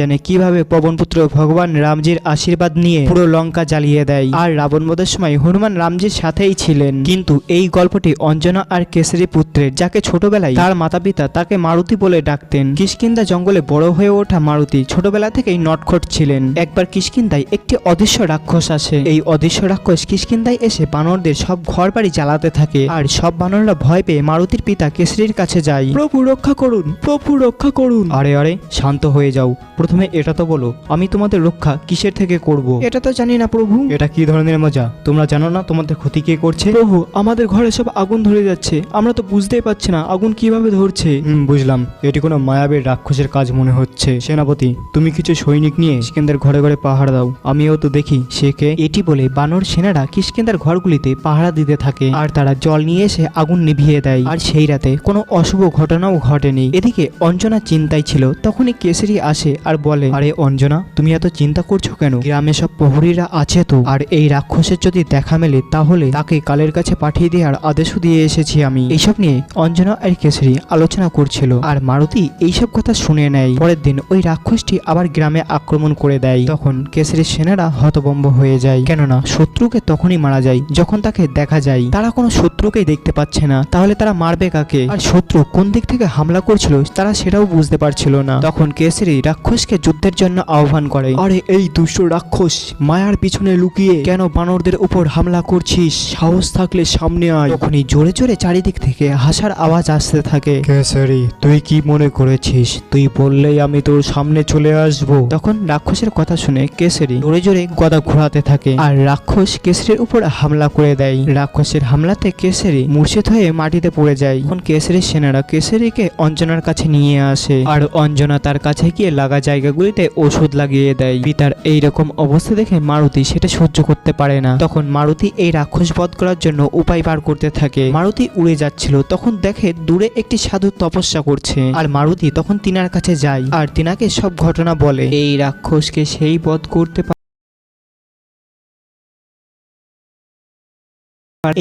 জানে কিভাবে পবনপুত্র ভগবান রামজির আশীর্বাদ নিয়ে পুরো লঙ্কা জ্বালিয়ে দেয়। আর রাবণ বধের সময় হনুমান রামজির সাথেই ছিলেন। কিন্তু এই গল্পটি অঞ্জনা আর কেশরী পুত্রের, যাকে ছোটবেলায় তার মাতা পিতা তাকে মারুতি বলে ডাকতেন। কিষ্কিন্ধা জঙ্গলে বড় হয়ে ওঠা মারুতি ছোটবেলা থেকেই নটখট ছিলেন। একবার কিষ্কিন্ধায় একটি অদৃশ্য রাক্ষস আসে। এই অদৃশ্য রাক্ষস কিষ্কিন্ধায় এসে বানরদের সব ঘর বাড়ি জ্বালাতে থাকে। আর সব বানররা ভয় পেয়ে মারুতির পিতা কেশরীর কাছে যায়। প্রভু রক্ষা করুন, প্রভু রক্ষা করুন। আরে আরে শান্ত হয়ে যাও, প্রথমে এটা তো বলো আমি তোমাদের রক্ষা কিসের থেকে করব? এটা তো জানি না প্রভু। এটা কি ধরনের মজা? তোমরা জানো না তোমাদের ক্ষতি কে করছে? প্রভু আমাদের ঘরে সব আগুন ধরে যাচ্ছে, আমরা তো বুঝতেই পারছি না আগুন কিভাবে ধরছে। বুঝলাম, এটি কোনো মায়াবীর রাক্ষসের কাজ মনে হচ্ছে। সেনাপতি তুমি কিছু সৈনিক নিয়ে কিষ্কিন্ধার ঘরে ঘরে পাহারা দাও, আমিও তো দেখি সে কে। এটি বলে বানর সেনারা কিষ্কিন্ধার ঘরগুলিতে পাহারা দিতে থাকে। আর তারা জল নিয়ে এসে আগুন নিভিয়ে দেয়। আর সেই রাতে কোনো অশুভ ঘটনাও ঘটেনি। এদিকে অঞ্জনা চিন্তায় ছিল। তখনই কেশরী আসে আর বলে, আরে অঞ্জনা তুমি এত চিন্তা করছো কেন? গ্রামে সব প্রহরীরা আছে তো, আর এই রাক্ষসের যদি দেখা মেলে তাহলে তাকে কালের কাছে পাঠিয়ে দেওয়ার আদেশও দিয়ে এসেছি আমি। এইসব নিয়ে অঞ্জনা আর কেশরী আলোচনা করছিল। আর মারুতি এইসব কথা শুনে নেয়। পরের দিন ওই রাক্ষসটি আবার গ্রামে আক্রমণ করে দেয়। তখন কেশরীর সেনারা হতভম্ব হয়ে যায়, কেননা শত্রুকে তখনই মারা যায় যখন তাকে দেখা যায়। তারা কোনো শত্রুকেই দেখতে পাচ্ছে না, তাহলে তারা মারবে কাকে? আর শত্রু কোন দিক থেকে হামলা করছিল তারা সেটাও বুঝতে পারছিল না। তখন কেশরী রাক্ষসকে যুদ্ধের জন্য আহ্বান করে। আরে এই দুষ্ট রাক্ষস, মায়ার পিছনে লুকিয়ে কেন বানরদের উপর হামলা করছিস? সাহস থাকলে সামনে আয়। তখনই জোরে জোরে চারিদিক থেকে হাসার আওয়াজ আসতে থাকে। কেশরী তুই কি মনে করেছিস তুই বললেই আমি তোর সামনে চলে আসবো? তখন রাক্ষসের কথা শুনে কেশরী জোরে জোরে গদা ঘোরাতে থাকে। আর রাক্ষস কেশরীর উপর হামলা করে দেয়। রাক্ষসের হামলাতে কেশরী মূর্ছিত হয়ে মাটিতে পড়ে যায়। তখন কেশরীর সেনারা কেশরীকে অঞ্জনার কাছে নিয়ে আসে। আর অঞ্জনা তার কাছে গিয়ে লাগা জায়গাগুলিতে ওষুধ লাগিয়ে দেয়। পিতার এইরকম অবস্থা দেখে মারুতি সেটা সহ্য করতে পারে না। তখন মারুতি এই রাক্ষস বধ করার জন্য উপায় বার করতে থাকে। মারুতি উড়ে যাচ্ছিল, তখন দেখে দূরে একটি সাধু তপস্যা করছে। আর মারুতি তখন তিনার কাছে যায় আর তিনাকে সব ঘটনা বলে। এই রাক্ষসকে সেই বধ করতে পারে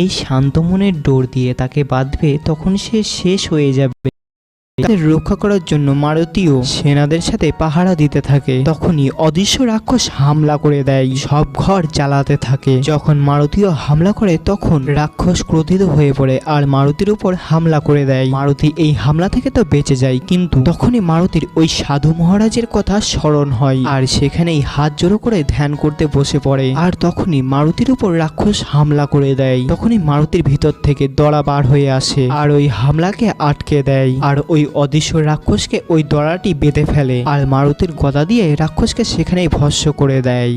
এই শান্ত মনের ডোর দিয়ে তাকে বাঁধবে, তখন সে শেষ হয়ে যাবে। রক্ষা করার জন্য মারুতিও সেনাদের সাথে পাহারা দিতে থাকে। তখনই অদৃশ্য রাক্ষস হামলা করে দেয়, সব ঘর জ্বালাতে থাকে। যখন মারুতিও হামলা করে তখন রাক্ষস ক্রোধিত হয়ে পড়ে আর মারুতির উপর হামলা করে দেয়। মারুতি এই হামলা থেকে তো বেঁচে যায়, কিন্তু তখনই মারুতির ওই সাধু মহারাজের কথা স্মরণ হয় আর সেখানেই হাত জোড়ো করে ধ্যান করতে বসে পড়ে। আর তখনই মারুতির উপর রাক্ষস হামলা করে দেয়। তখনই মারুতির ভিতর থেকে দড়া বার হয়ে আসে আর ওই হামলাকে আটকে দেয়। আর ওই অদৃশ্য রাক্ষসকে ওই দড়াটি বেঁধে ফেলে আর মারুতির গদা দিয়ে রাক্ষসকে সেখানেই ভস্ম করে দেয়।